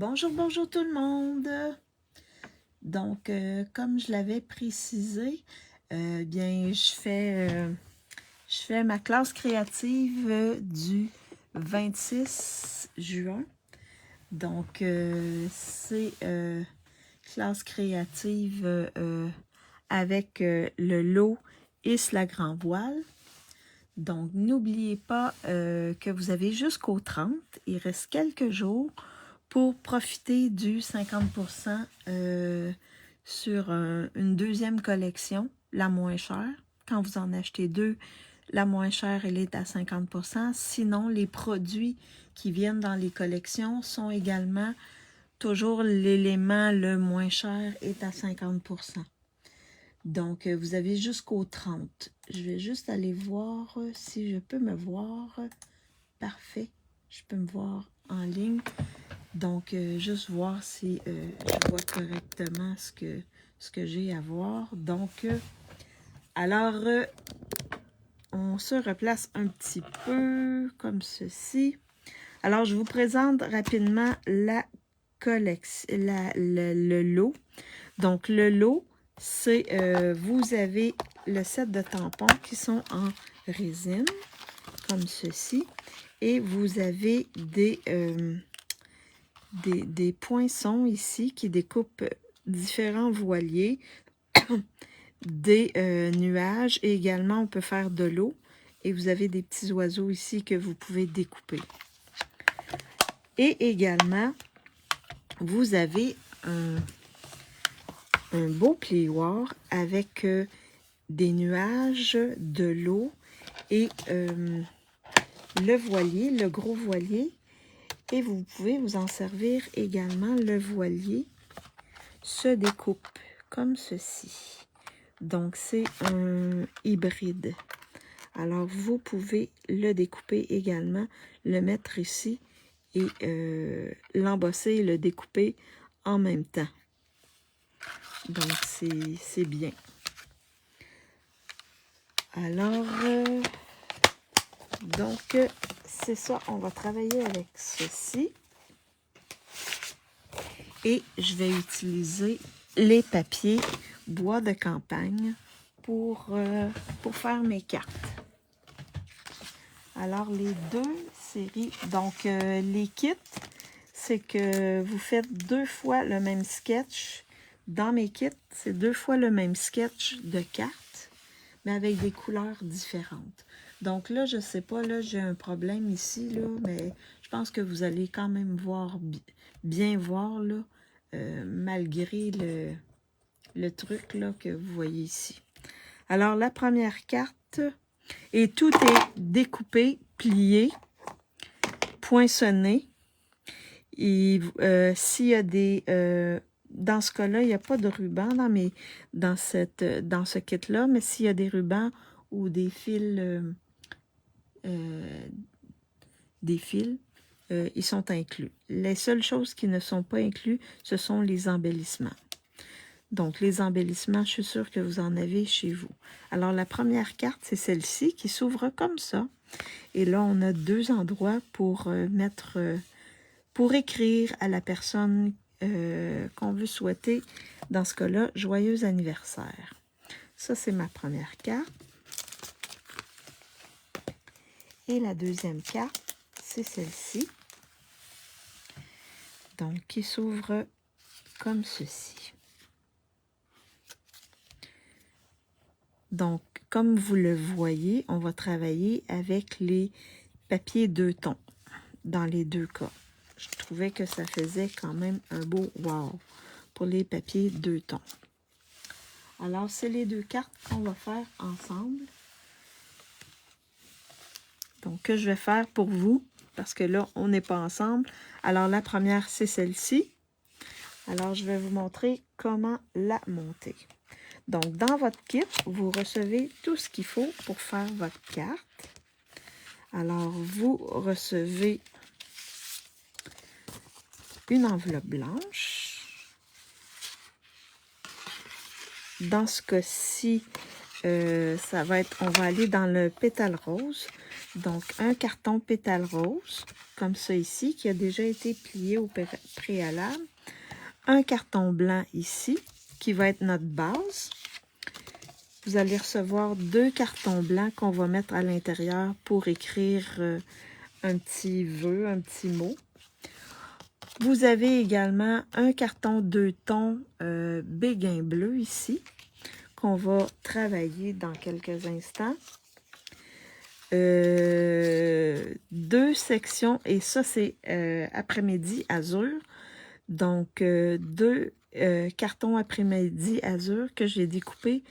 Bonjour, bonjour tout le monde. Donc, comme je l'avais précisé, bien, je fais ma classe créative du 26 juin. Donc, c'est classe créative avec le lot Isle la Grand Voile. Donc, n'oubliez pas que vous avez jusqu'au 30. Il reste quelques jours pour profiter du 50% sur une deuxième collection, la moins chère. Quand vous en achetez deux, la moins chère, elle est à 50%. Sinon, les produits qui viennent dans les collections sont également toujours l'élément le moins cher est à 50%. Donc, vous avez jusqu'au 30. Je vais juste aller voir si je peux me voir. Parfait. Je peux me voir en ligne. Donc, juste voir si je vois correctement ce que j'ai à voir. Donc, alors, on se replace un petit peu comme ceci. Alors, je vous présente rapidement la collection, le lot. Donc, le lot, c'est, vous avez le set de tampons qui sont en résine, comme ceci. Et vous avez des poinçons ici qui découpent différents voiliers, des nuages et également on peut faire de l'eau et vous avez des petits oiseaux ici que vous pouvez découper. Et également, vous avez un beau plioir avec des nuages, de l'eau et le voilier, le gros voilier. Et vous pouvez vous en servir également. Le voilier se découpe comme ceci. Donc, c'est un hybride. Alors, vous pouvez le découper également, le mettre ici et l'embosser et le découper en même temps. Donc, c'est bien. Alors, donc, c'est ça. On va travailler avec ceci. Et je vais utiliser les papiers bois de campagne pour faire mes cartes. Alors, les deux séries, donc les kits, c'est que vous faites 2 fois le même sketch. Dans mes kits, c'est 2 fois le même sketch de cartes, mais avec des couleurs différentes. Donc là, je sais pas, là, j'ai un problème ici, là, mais je pense que vous allez quand même voir, bien voir, là, malgré le truc, là, que vous voyez ici. Alors, la première carte, et tout est découpé, plié, poinçonné. Et s'il y a des... dans ce cas-là, il n'y a pas de ruban dans ce kit-là, mais s'il y a des rubans ou des fils, ils sont inclus. Les seules choses qui ne sont pas inclus, ce sont les embellissements. Donc, les embellissements, je suis sûre que vous en avez chez vous. Alors, la première carte, c'est celle-ci qui s'ouvre comme ça. Et là, on a 2 endroits pour pour écrire à la personne qu'on veut souhaiter, dans ce cas-là, joyeux anniversaire. Ça, c'est ma première carte. Et la deuxième carte, c'est celle-ci. Donc, qui s'ouvre comme ceci. Donc, comme vous le voyez, on va travailler avec les papiers 2 tons dans les 2 cas. Je trouvais que ça faisait quand même un beau wow pour les papiers 2 tons. Alors, c'est les 2 cartes qu'on va faire ensemble. Donc, que je vais faire pour vous, parce que là, on n'est pas ensemble. Alors, la première, c'est celle-ci. Alors, je vais vous montrer comment la monter. Donc, dans votre kit, vous recevez tout ce qu'il faut pour faire votre carte. Alors, vous recevez une enveloppe blanche. Dans ce cas-ci, ça va être, on va aller dans le pétale rose. Donc, un carton pétale rose, comme ça ici, qui a déjà été plié au préalable. Un carton blanc ici, qui va être notre base. Vous allez recevoir 2 cartons blancs qu'on va mettre à l'intérieur pour écrire un petit vœu, un petit mot. Vous avez également un carton 2 tons béguin bleu ici, qu'on va travailler dans quelques instants. 2 sections, et ça c'est après-midi azur. Donc 2 cartons après-midi azur que j'ai découpés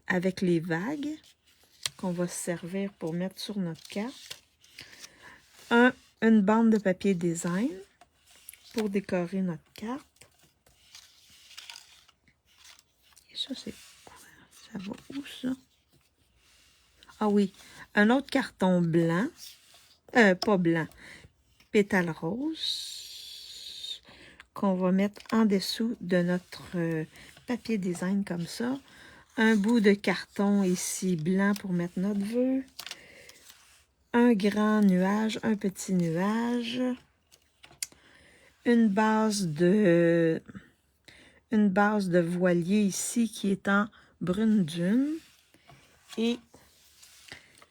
avec les vagues, qu'on va se servir pour mettre sur notre carte. Une bande de papier design pour décorer notre carte. Et ça, c'est quoi? Ça va où, ça? Ah oui, un autre carton blanc. Pas blanc. Pétale rose. Qu'on va mettre en dessous de notre papier design comme ça. Un bout de carton ici blanc pour mettre notre vœu. Un grand nuage, un petit nuage. Une base de voilier ici qui est en brune dune. Et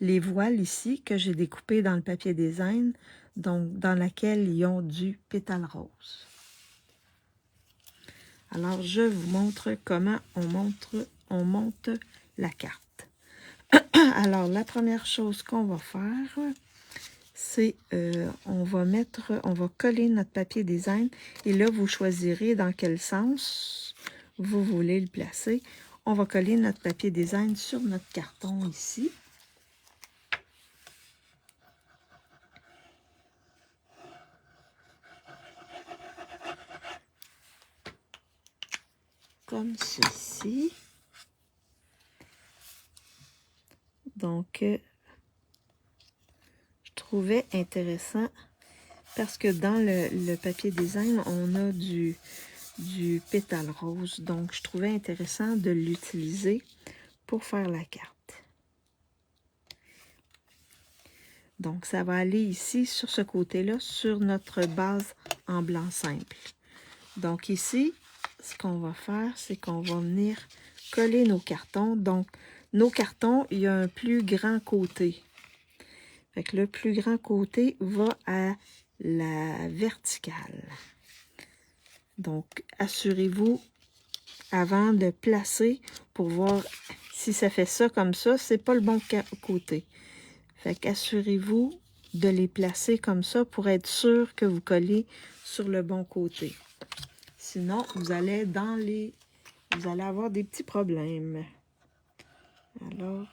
les voiles ici que j'ai découpées dans le papier design, donc dans laquelle ils ont du pétale rose. Alors, je vous montre comment on monte la carte. Alors, la première chose qu'on va faire, c'est on va coller notre papier design. Et là, vous choisirez dans quel sens vous voulez le placer. On va coller notre papier design sur notre carton ici. Comme ceci. Donc, je trouvais intéressant parce que dans le papier design, on a du pétale rose. Donc, je trouvais intéressant de l'utiliser pour faire la carte. Donc, ça va aller ici, sur ce côté-là, sur notre base en blanc simple. Donc, ici, ce qu'on va faire, c'est qu'on va venir coller nos cartons. Donc, nos cartons, il y a un plus grand côté. Fait que le plus grand côté va à la verticale. Donc, assurez-vous avant de placer pour voir si ça fait ça comme ça, c'est pas le bon côté. Fait qu'assurez-vous de les placer comme ça pour être sûr que vous collez sur le bon côté. Sinon, vous allez avoir des petits problèmes. Alors,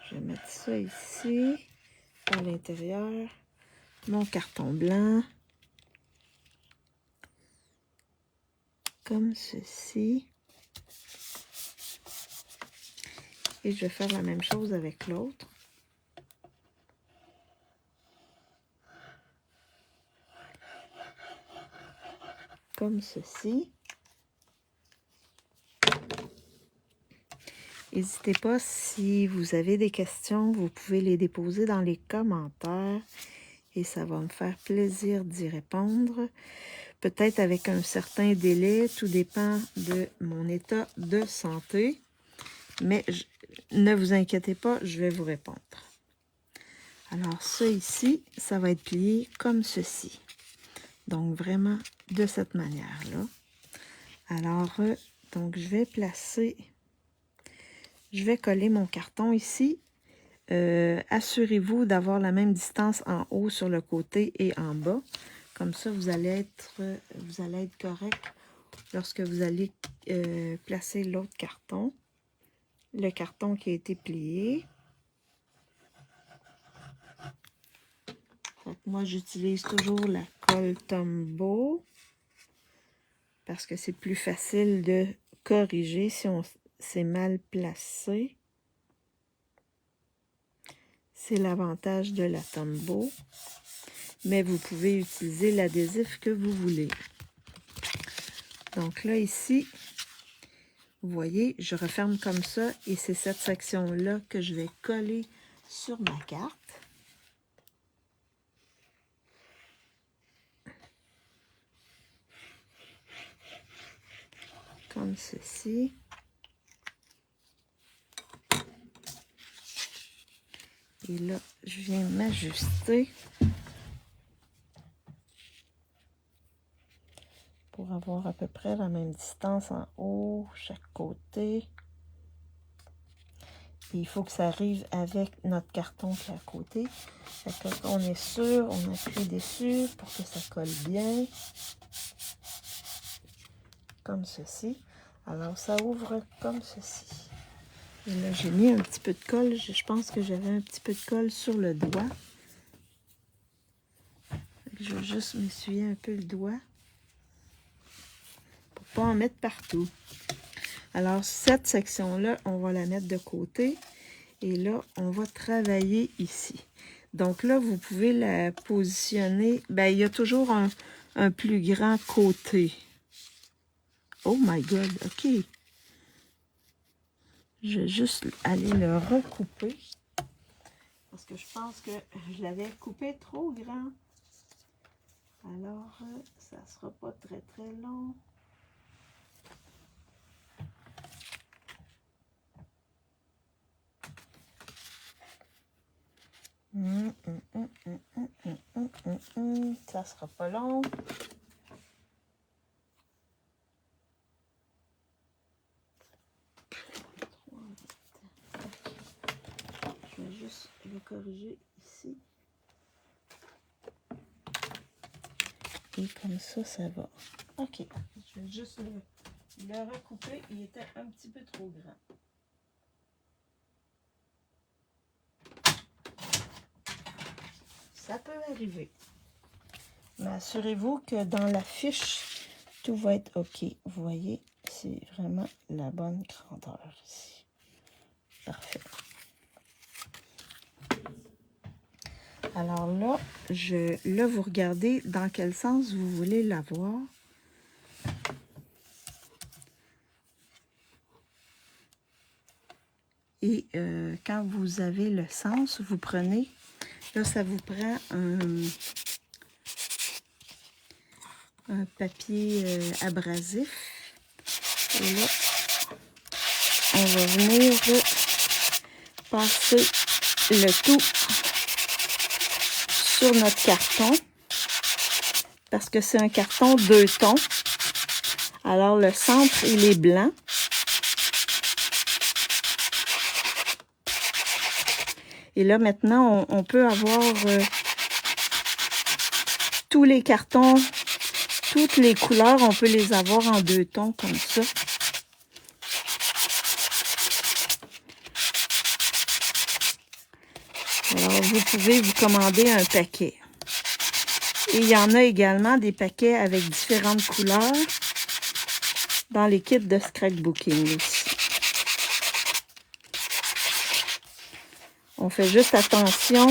je vais mettre ça ici, à l'intérieur. Mon carton blanc. Comme ceci. Et je vais faire la même chose avec l'autre. Comme ceci. N'hésitez pas, si vous avez des questions, vous pouvez les déposer dans les commentaires et ça va me faire plaisir d'y répondre. Peut-être avec un certain délai, tout dépend de mon état de santé. Mais ne vous inquiétez pas, je vais vous répondre. Alors, ça ici, ça va être plié comme ceci. Donc, vraiment de cette manière-là. Alors, donc, je vais coller mon carton ici. Assurez-vous d'avoir la même distance en haut sur le côté et en bas. Comme ça, vous allez être correct lorsque vous allez placer l'autre carton. Le carton qui a été plié. Donc, moi, j'utilise toujours la colle Tombow parce que c'est plus facile de corriger si on s'est mal placé. C'est l'avantage de la Tombow. Mais vous pouvez utiliser l'adhésif que vous voulez. Donc là, ici, vous voyez, je referme comme ça et c'est cette section-là que je vais coller sur ma carte. Comme ceci. Et là, je viens m'ajuster pour avoir à peu près la même distance en haut, chaque côté. Et il faut que ça arrive avec notre carton qui est à côté. Fait que on est sûr, on appuie dessus pour que ça colle bien. Comme ceci. Alors, ça ouvre comme ceci. Et là, j'ai mis un petit peu de colle. Je pense que j'avais un petit peu de colle sur le doigt. Je vais juste m'essuyer un peu le doigt pour ne pas en mettre partout. Alors, cette section-là, on va la mettre de côté. Et là, on va travailler ici. Donc là, vous pouvez la positionner. Ben, il y a toujours un plus grand côté. Oh my God, OK. Je vais juste aller le recouper. Parce que je pense que je l'avais coupé trop grand. Alors, ça ne sera pas très très long. Ça sera pas long. Je vais juste le corriger ici. Et comme ça, ça va. OK. Je vais juste le recouper. Il était un petit peu trop grand. Ça peut arriver. Mais assurez-vous que dans la fiche, tout va être OK. Vous voyez, c'est vraiment la bonne grandeur ici. Parfait. Alors là, vous regardez dans quel sens vous voulez l'avoir. Et quand vous avez le sens, vous prenez, là, ça vous prend un papier abrasif. Et là, on va venir passer le tout sur notre carton. Parce que c'est un carton 2 tons. Alors, le centre, il est blanc. Et là, maintenant, on peut avoir tous les cartons, toutes les couleurs, on peut les avoir en 2 tons comme ça. Alors, vous pouvez vous commander un paquet. Et il y en a également des paquets avec différentes couleurs dans les kits de scrapbooking aussi. On fait juste attention.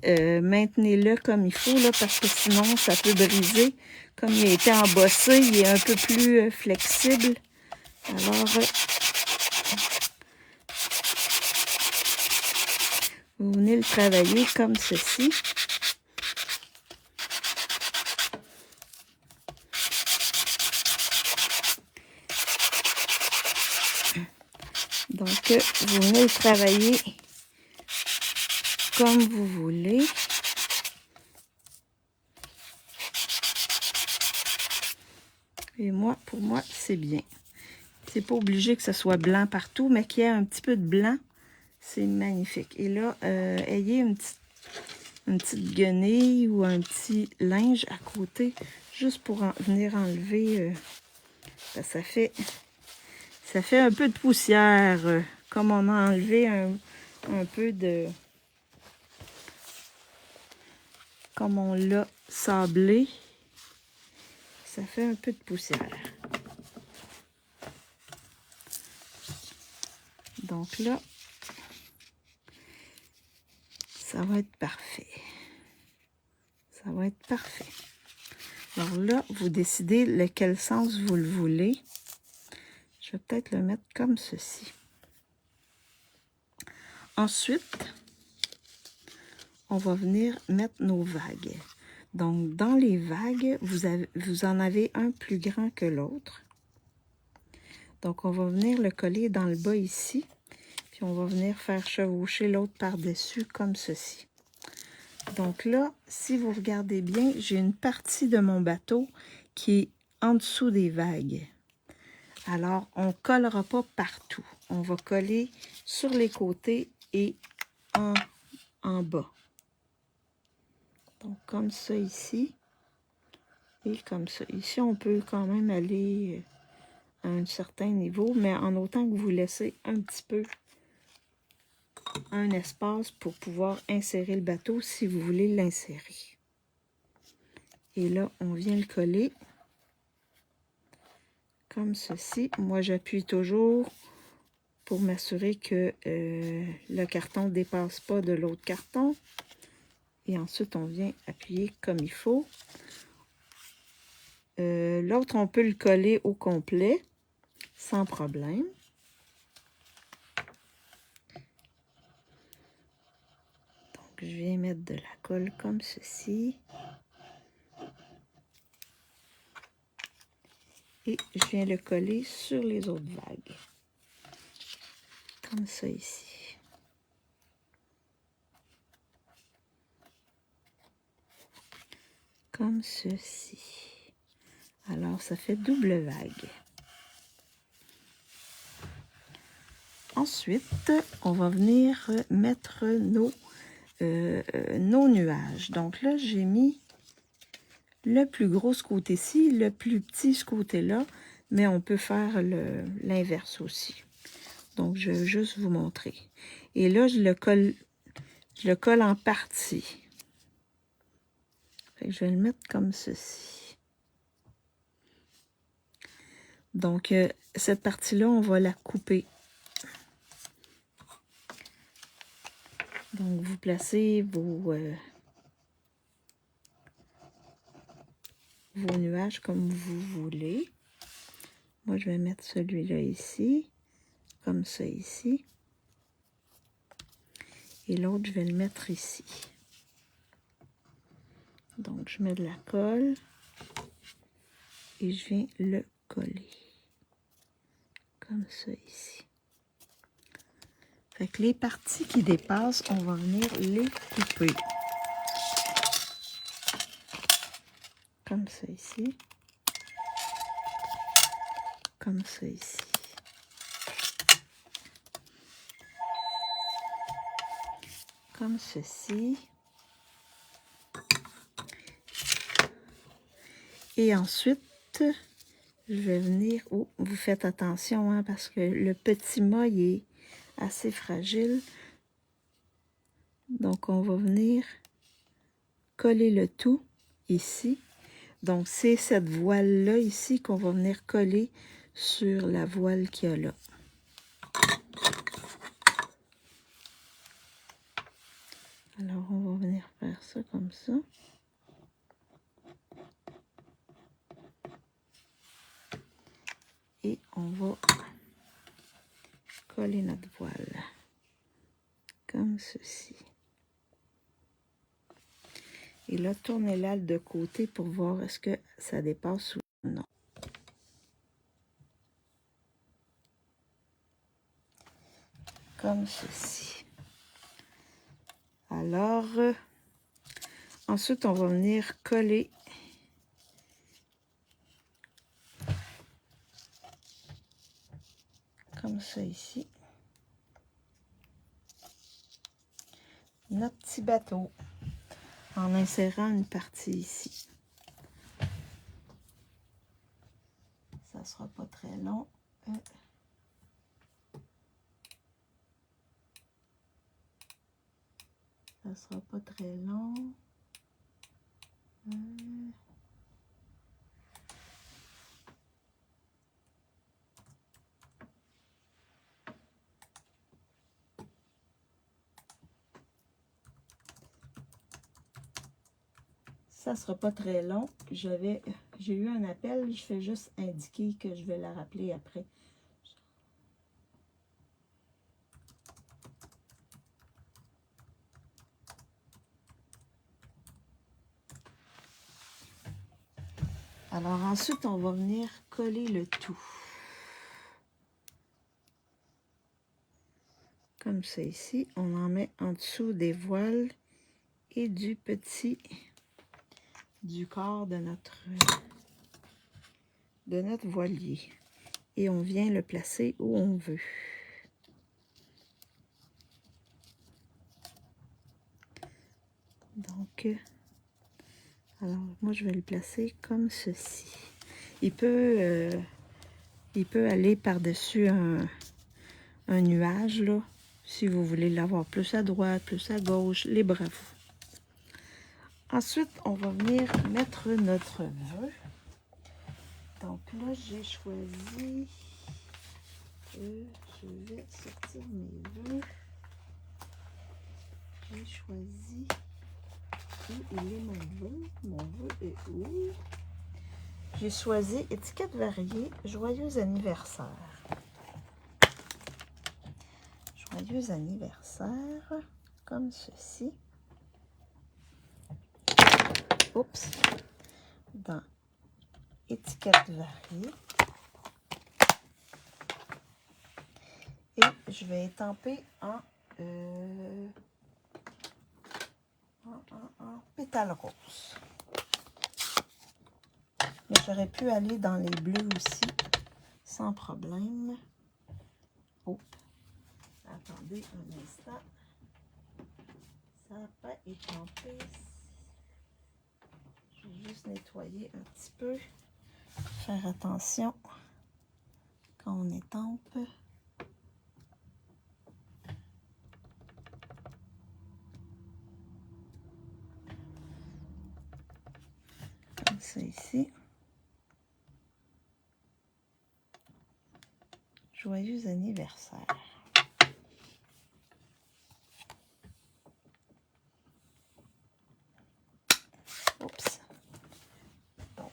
Maintenez-le comme il faut, là, parce que sinon, ça peut briser. Comme il a été embossé, il est un peu plus flexible. Alors, vous venez le travailler comme ceci. Donc, vous venez le travailler comme vous voulez. Et moi, pour moi, c'est bien. C'est pas obligé que ce soit blanc partout, mais qu'il y ait un petit peu de blanc, c'est magnifique. Et là, ayez une petite guenille ou un petit linge à côté, juste pour venir enlever. Ça fait un peu de poussière, comme on a enlevé un peu de... Comme on l'a sablé, ça fait un peu de poussière. Donc là, ça va être parfait. Ça va être parfait. Alors là, vous décidez lequel sens vous le voulez. Je vais peut-être le mettre comme ceci. Ensuite, on va venir mettre nos vagues. Donc, dans les vagues, vous en avez un plus grand que l'autre. Donc, on va venir le coller dans le bas ici. Puis, on va venir faire chevaucher l'autre par-dessus comme ceci. Donc là, si vous regardez bien, j'ai une partie de mon bateau qui est en dessous des vagues. Alors, on ne collera pas partout. On va coller sur les côtés et en bas. Donc, comme ça ici. Et comme ça. Ici, on peut quand même aller à un certain niveau, mais en autant que vous laissez un petit peu un espace pour pouvoir insérer le bateau si vous voulez l'insérer. Et là, on vient le coller comme ceci. Moi, j'appuie toujours pour m'assurer que le carton ne dépasse pas de l'autre carton. Et ensuite, on vient appuyer comme il faut. L'autre, on peut le coller au complet, sans problème. Donc, je viens mettre de la colle comme ceci. Et je viens le coller sur les autres vagues. Comme ça ici. Comme ceci. Alors, ça fait double vague. Ensuite, on va venir mettre nos nuages. Donc là, j'ai mis le plus gros ce côté-ci, le plus petit ce côté-là, mais on peut faire l'inverse aussi. Donc, je vais juste vous montrer. Et là, je le colle en partie. Fait que je vais le mettre comme ceci. Donc, cette partie-là, on va la couper. Donc, vous placez vos nuages comme vous voulez. Moi, je vais mettre celui-là ici, comme ça ici. Et l'autre, je vais le mettre ici. Donc, je mets de la colle et je viens le coller. Comme ça ici. Fait que les parties qui dépassent, on va venir les couper. Comme ça ici. Comme ça ici. Comme ceci. Et ensuite, je vais venir... Oh, vous faites attention, hein, parce que le petit mât, il est assez fragile. Donc, on va venir coller le tout ici. Donc, c'est cette voile-là ici qu'on va venir coller sur la voile qu'il y a là. Alors, on va venir faire ça comme ça. Et on va coller notre voile. Comme ceci. Et là, tournez-la de côté pour voir est-ce que ça dépasse ou non. Comme ceci. Alors, ensuite, on va venir coller comme ça ici. Notre petit bateau. En insérant une partie ici. Ça sera pas très long. Ça sera pas très long. Ça sera pas très long. J'ai eu un appel, je fais juste indiquer que je vais la rappeler après. Alors ensuite, on va venir coller le tout. Comme ça ici, on en met en dessous des voiles et du corps de notre voilier. Et on vient le placer où on veut. Donc, alors moi je vais le placer comme ceci. Il peut aller par-dessus un nuage, là, si vous voulez l'avoir plus à droite, plus à gauche, libre à vous. Ensuite, on va venir mettre notre vœu. Donc là, j'ai choisi, je vais sortir mes vœux. J'ai choisi, où il est mon vœu? Mon vœu est où? J'ai choisi étiquette variée, joyeux anniversaire. Joyeux anniversaire, comme ceci. Oups, dans étiquette variée. Et je vais étamper en pétales roses. Mais j'aurais pu aller dans les bleus aussi, sans problème. Oh, attendez un instant. Ça n'a pas étampé. Je vais juste nettoyer un petit peu. Faire attention quand on étampe. Comme ça ici. Joyeux anniversaire. Oups. Donc,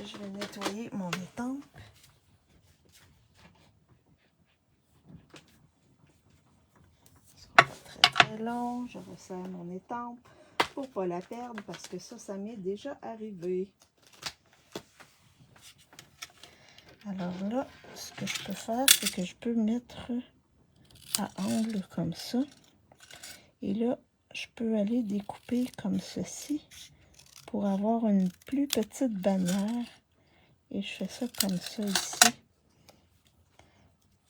je vais nettoyer mon étampe. Ce sera pas très très long. Je resserre mon étampe pour ne pas la perdre parce que ça m'est déjà arrivé. Alors là, ce que je peux faire, c'est que je peux mettre à angle comme ça. Et là, je peux aller découper comme ceci pour avoir une plus petite bannière. Et je fais ça comme ça ici.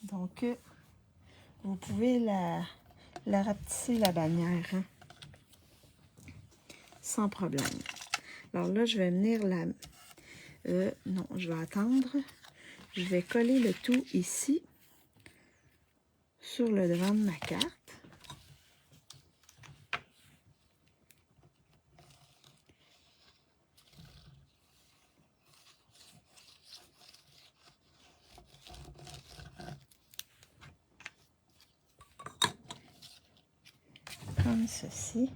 Donc, vous pouvez la rapetisser, la bannière, hein, sans problème. Alors là, je vais venir non, je vais attendre. Je vais coller le tout ici, sur le devant de ma carte. Comme ceci.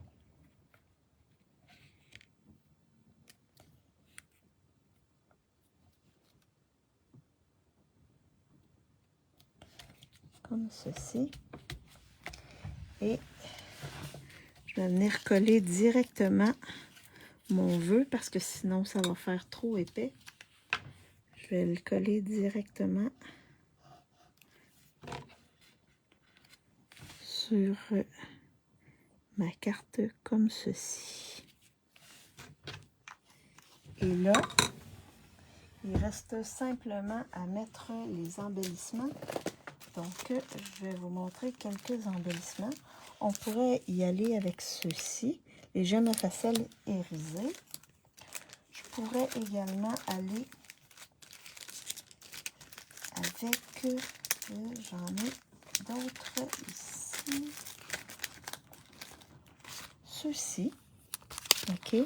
Comme ceci. Et je vais venir coller directement mon vœu parce que sinon ça va faire trop épais. Je vais le coller directement sur ma carte comme ceci. Et là, il reste simplement à mettre les embellissements. Donc, je vais vous montrer quelques embellissements. On pourrait y aller avec ceux-ci, les gemmes à facettes irisées. Je pourrais également aller avec, j'en ai d'autres ici. Ceux-ci, ok.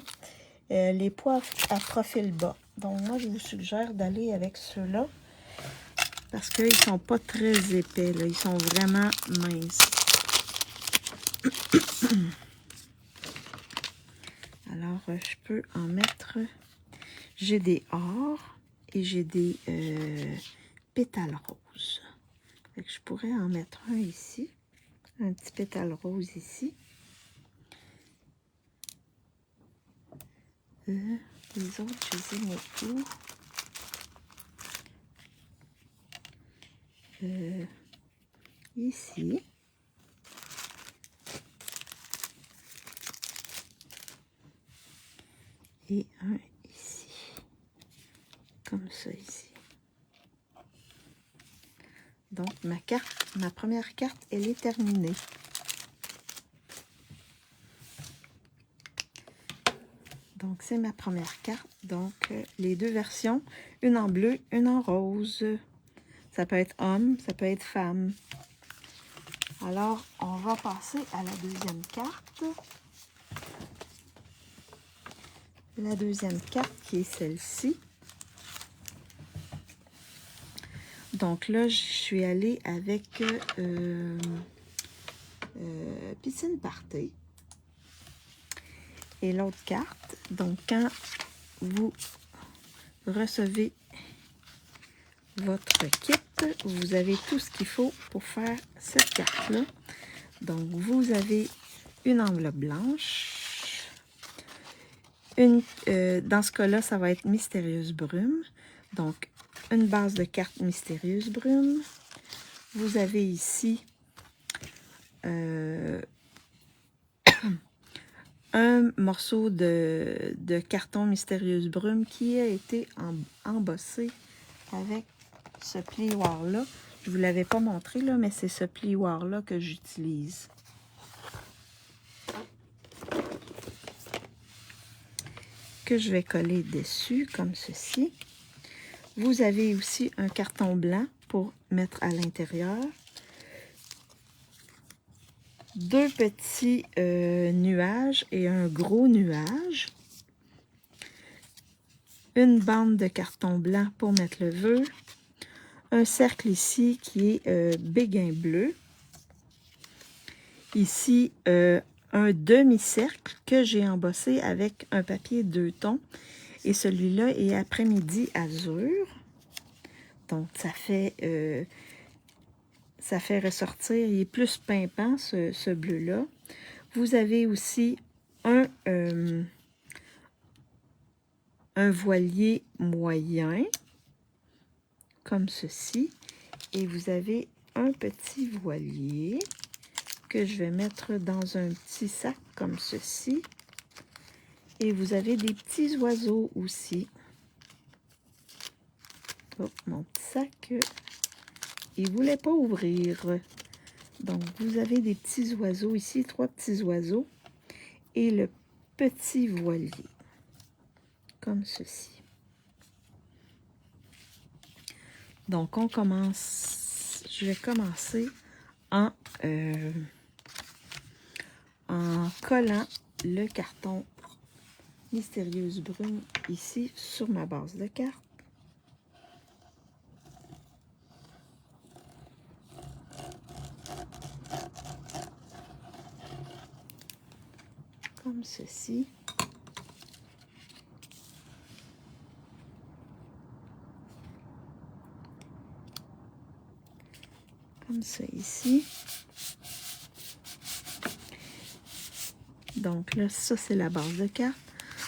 Les pois à profil bas. Donc, moi, je vous suggère d'aller avec ceux-là parce qu'ils ne sont pas très épais, là. Ils sont vraiment minces. Alors, je peux en mettre... J'ai des ors et j'ai des pétales roses. Fait que je pourrais en mettre un ici. Un petit pétale rose ici. Les autres, je les ai mis où? ici. Et un ici. Comme ça ici. Donc, ma première carte, elle est terminée. Donc, c'est ma première carte. Donc, les deux versions, une en bleu, une en rose. Ça peut être homme, ça peut être femme. Alors, on va passer à la deuxième carte. La deuxième carte qui est celle-ci. Donc là, je suis allée avec Piscine Party. Et l'autre carte, donc quand vous recevez votre kit, vous avez tout ce qu'il faut pour faire cette carte-là. Donc, vous avez une enveloppe blanche. Dans ce cas-là, ça va être Mystérieuse Brume. Donc, une base de cartes Mystérieuse Brume. Vous avez ici un morceau de carton Mystérieuse Brume qui a été embossé avec ce plioir-là. Je ne vous l'avais pas montré, là, mais c'est ce plioir-là que j'utilise. Que je vais coller dessus, comme ceci. Vous avez aussi un carton blanc pour mettre à l'intérieur. Deux petits nuages et un gros nuage. Une bande de carton blanc pour mettre le vœu. Un cercle ici qui est béguin bleu. Ici, un demi-cercle que j'ai embossé avec un papier 2 tons. Et celui-là est après-midi azur. Donc, ça fait ressortir, il est plus pimpant, ce bleu-là. Vous avez aussi un voilier moyen, comme ceci. Et vous avez un petit voilier que je vais mettre dans un petit sac, comme ceci. Et vous avez des petits oiseaux aussi. Oh, mon petit sac, il ne voulait pas ouvrir. Donc, vous avez des petits oiseaux ici, 3 petits oiseaux. Et le petit voilier, comme ceci. Donc, on commence. Je vais commencer en collant le carton Mystérieuse Brume ici sur ma base de carte. Comme ceci. Comme ça ici. Donc là, ça c'est la base de carte.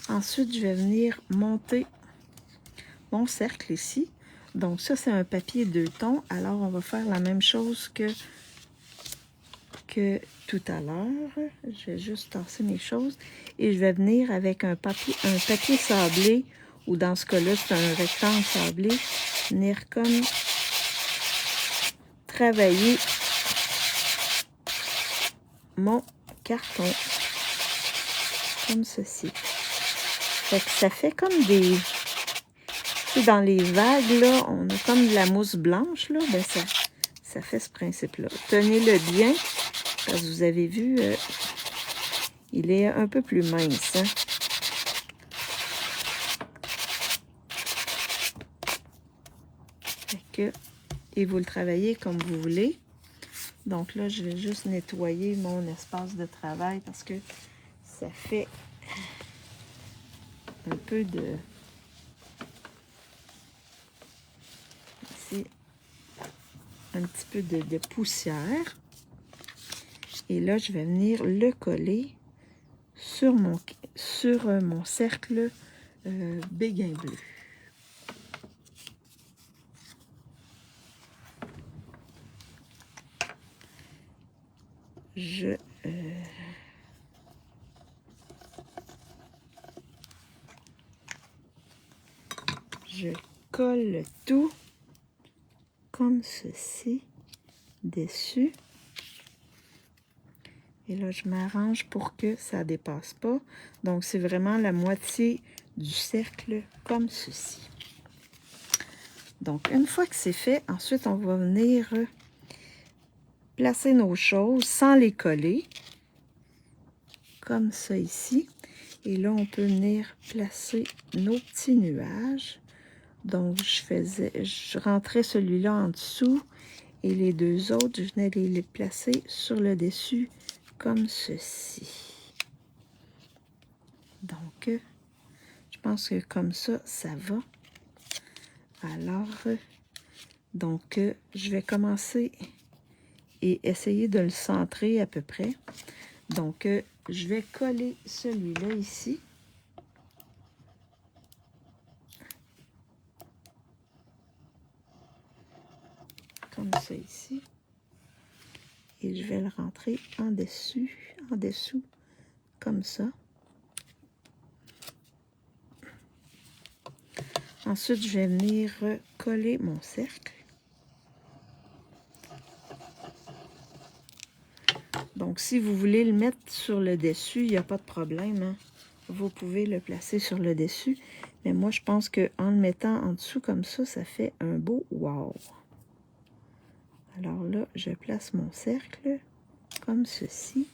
Ensuite, je vais venir monter mon cercle ici. Donc ça, c'est un papier 2 tons. Alors, on va faire la même chose que tout à l'heure. Je vais juste tasser mes choses. Et je vais venir avec un papier sablé, ou dans ce cas-là, c'est un rectangle sablé. Venir comme travailler mon carton. Comme ceci. Fait que ça fait comme des... Dans les vagues, là, on a comme de la mousse blanche, là. Ben ça fait ce principe-là. Tenez-le bien, parce que vous avez vu, il est un peu plus mince, hein? Fait que, et vous le travaillez comme vous voulez. Donc là, je vais juste nettoyer mon espace de travail parce que ça fait un peu de... Ici, un petit peu de poussière. Et là, je vais venir le coller sur mon cercle béguin bleu. je colle le tout comme ceci dessus. Et là, je m'arrange pour que ça ne dépasse pas. Donc, c'est vraiment la moitié du cercle comme ceci. Donc, une fois que c'est fait, ensuite, on va venir placer nos choses sans les coller. Comme ça ici. Et là, on peut venir placer nos petits nuages. Donc, je rentrais celui-là en dessous et les deux autres, je venais les placer sur le dessus comme ceci. Donc, je pense que comme ça, ça va. Alors, donc, je vais commencer et essayer de le centrer à peu près. Donc, je vais coller celui-là ici. Comme ça ici. Et je vais le rentrer en dessous, comme ça. Ensuite, je vais venir coller mon cercle. Donc, si vous voulez le mettre sur le dessus, il n'y a pas de problème, hein. Vous pouvez le placer sur le dessus. Mais moi, je pense qu'en le mettant en dessous comme ça, ça fait un beau wow. Alors là, je place mon cercle comme ceci.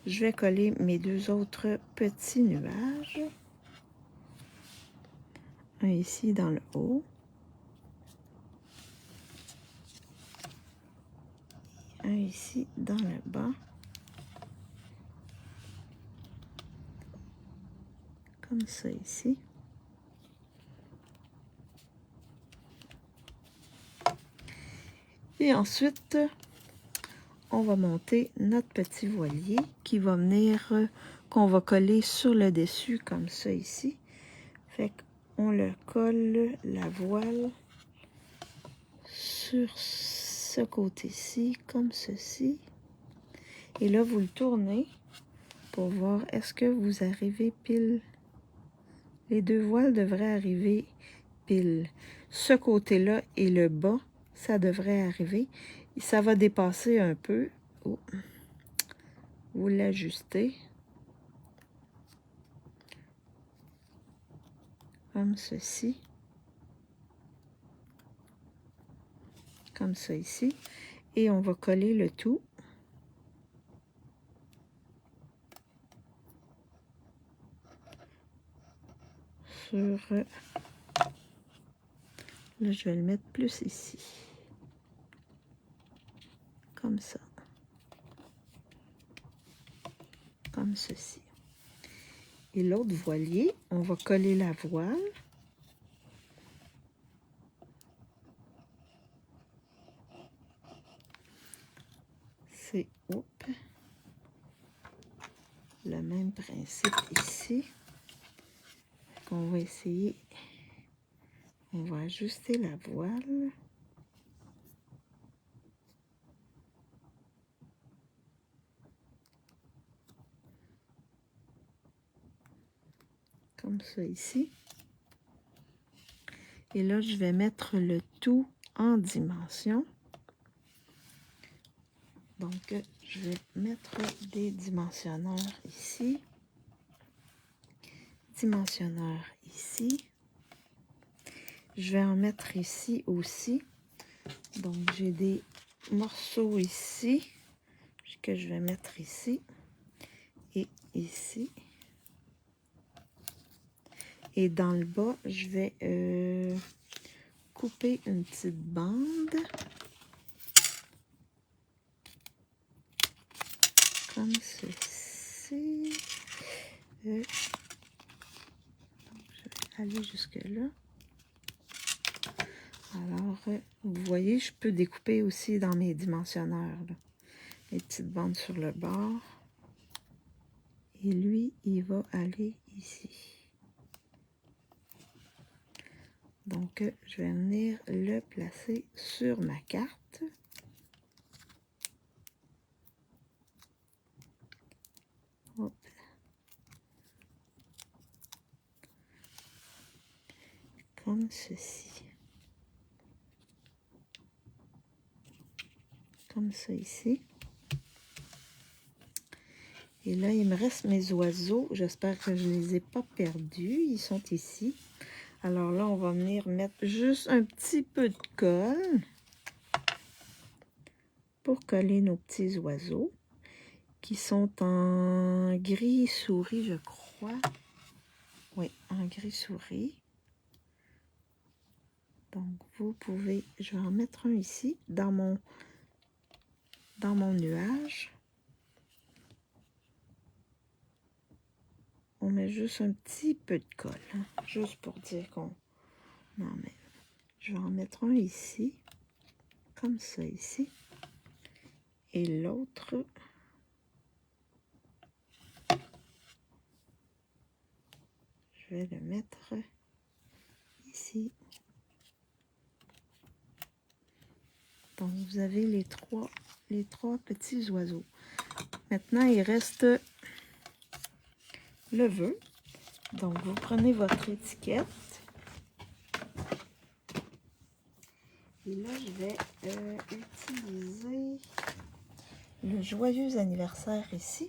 Je vais coller mes deux autres petits nuages. Un ici dans le haut. Un ici dans le bas. Comme ça ici. Et ensuite, on va monter notre petit voilier qui va venir, qu'on va coller sur le dessus comme ça ici. Fait qu'on le colle, la voile, sur ce côté-ci, comme ceci. Et là, vous le tournez pour voir est-ce que vous arrivez pile. Les deux voiles devraient arriver pile. Ce côté-là et le bas, ça devrait arriver. Ça va dépasser un peu. Oh. Vous l'ajustez. Comme ceci. Comme ça ici. Et on va coller le tout. Sur... Là, je vais le mettre plus ici. Comme ça. Comme ceci. Et l'autre voilier, on va coller la voile. C'est le même principe ici. On va essayer, on va ajuster la voile. Comme ça ici. Et là, je vais mettre le tout en dimension. Donc, je vais mettre des dimensionneurs ici. Dimensionneur ici. Je vais en mettre ici aussi. Donc, j'ai des morceaux ici que je vais mettre ici et ici. Et dans le bas, je vais couper une petite bande. Comme ceci. Je vais aller jusque là. Alors, vous voyez, je peux découper aussi dans mes dimensionneurs, là. Les petites bandes sur le bord. Et lui, il va aller ici. Donc, je vais venir le placer sur ma carte. Hop. Comme ceci. Comme ça ici. Et là, il me reste mes oiseaux. J'espère que je ne les ai pas perdus. Ils sont ici. Alors là, on va venir mettre juste un petit peu de colle pour coller nos petits oiseaux qui sont en gris souris, je crois. Oui, en gris souris. Donc, vous pouvez... Je vais en mettre un ici, dans mon nuage. On met juste un petit peu de colle, hein, juste pour dire qu'on en met. Je vais en mettre un ici, comme ça ici. Et l'autre... Je vais le mettre ici. Donc, vous avez les trois petits oiseaux. Maintenant, il reste le vœu. Donc, vous prenez votre étiquette. Et là, je vais utiliser le joyeux anniversaire ici.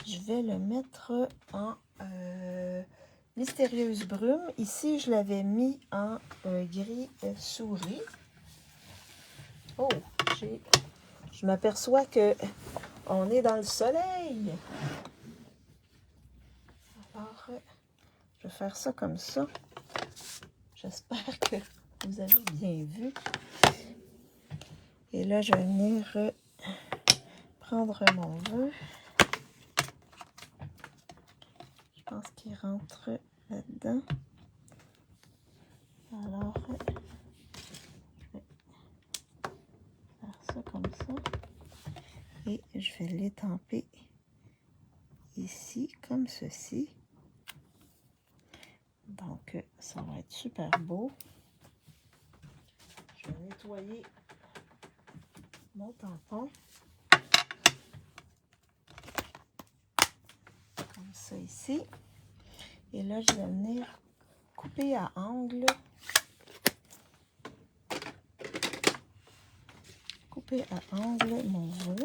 Je vais le mettre en mystérieuse brume. Ici, je l'avais mis en gris souris. Oh, je m'aperçois que on est dans le soleil. Alors, je vais faire ça comme ça. J'espère que vous avez bien vu. Et là, je vais venir prendre mon vœu. Je pense qu'il rentre là-dedans. Alors, je vais faire ça comme ça. Et je vais l'étamper ici, comme ceci. Donc, ça va être super beau. Je vais nettoyer mon tampon. Comme ça ici. Et là, je vais venir couper à angle. Couper à angle mon vœu.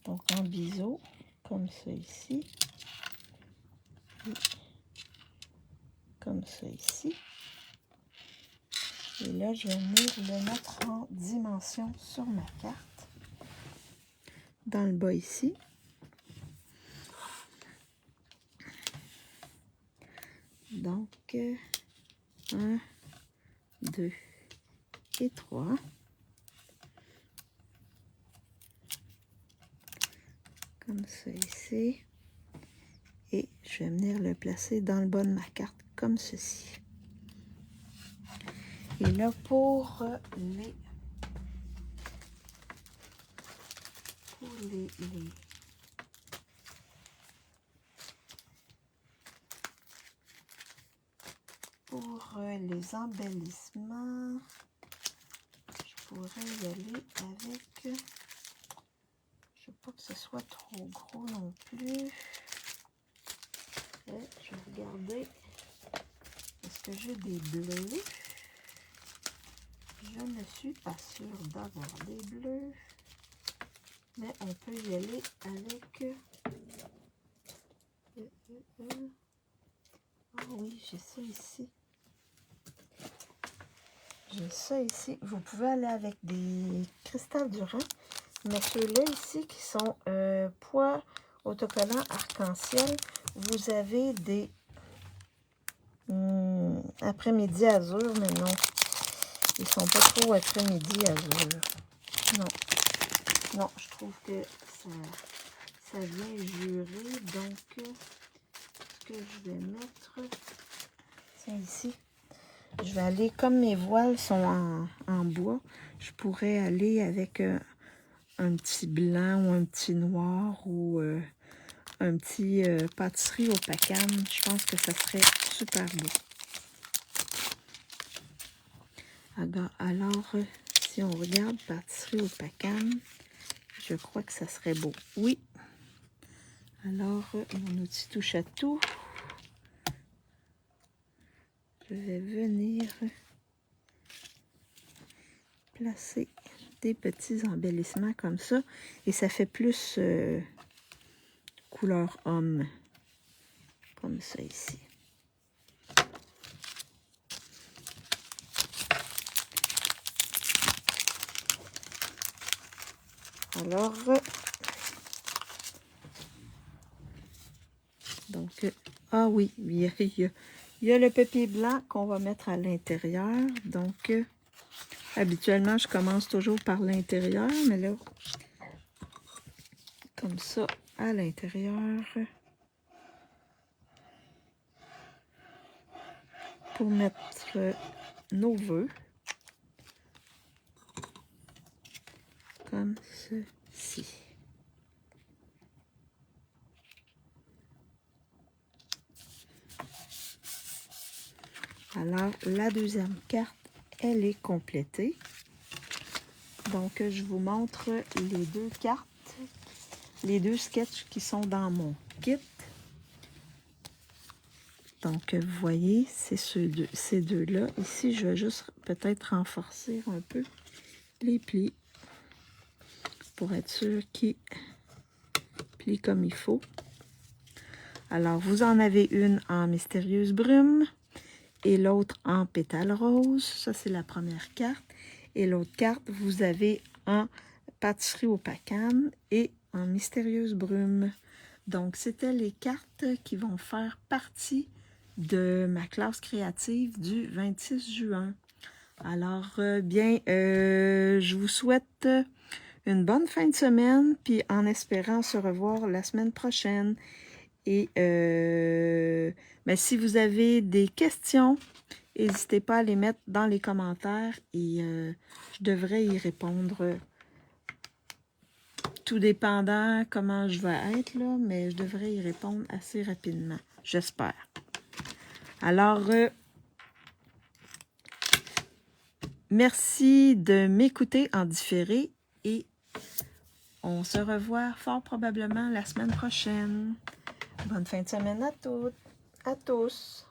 Donc, en biseau, comme ça ici. Et comme ça ici. Et là, je vais venir le mettre en dimension sur ma carte. Dans le bas ici. Donc, 1, 2 et 3. Comme ça ici. Et je vais venir le placer dans le bas de ma carte, comme ceci. Et là, pour les embellissements, je pourrais y aller avec, je ne veux pas que ce soit trop gros non plus. Et je vais regarder, est-ce que j'ai des bleus? Je ne suis pas sûre d'avoir des bleus, mais on peut y aller avec... Ah oui, j'ai ça ici. J'ai ça ici. Vous pouvez aller avec des cristals Durand. Mais ceux-là ici qui sont poids autocollants arc-en-ciel, vous avez des après-midi azur, mais non. Ils sont pas trop après-midi azur. Non. Non, je trouve que ça vient jurer. Donc, ce que je vais mettre, c'est ici. Je vais aller, comme mes voiles sont en bois, je pourrais aller avec un petit blanc ou un petit noir ou un petit pâtisserie au pacane. Je pense que ça serait super beau. Alors, si on regarde pâtisserie au pacane, je crois que ça serait beau. Oui, Alors, mon outil touche à tout. Je vais venir placer des petits embellissements comme ça. Et ça fait plus couleur homme. Comme ça ici. Alors, donc, ah oui, il y a le papier blanc qu'on va mettre à l'intérieur. Donc, habituellement, je commence toujours par l'intérieur, mais là, comme ça, à l'intérieur, pour mettre nos vœux, comme ceci. Alors, la deuxième carte, elle est complétée. Donc, je vous montre les deux cartes, les deux sketchs qui sont dans mon kit. Donc, vous voyez, c'est ces deux-là. Ici, je vais juste peut-être renforcer un peu les plis pour être sûr qu'ils plient comme il faut. Alors, vous en avez une en mystérieuse brume et l'autre en pétale rose. Ça, c'est la première carte. Et l'autre carte, vous avez en pâtisserie au pacane et en mystérieuse brume. Donc, c'était les cartes qui vont faire partie de ma classe créative du 26 juin. Alors, je vous souhaite une bonne fin de semaine, puis en espérant se revoir la semaine prochaine. Et si vous avez des questions, n'hésitez pas à les mettre dans les commentaires et je devrais y répondre. Tout dépendant comment je vais être, là, mais je devrais y répondre assez rapidement, j'espère. Alors, merci de m'écouter en différé et on se revoit fort probablement la semaine prochaine. Bonne fin de semaine à toutes, à tous.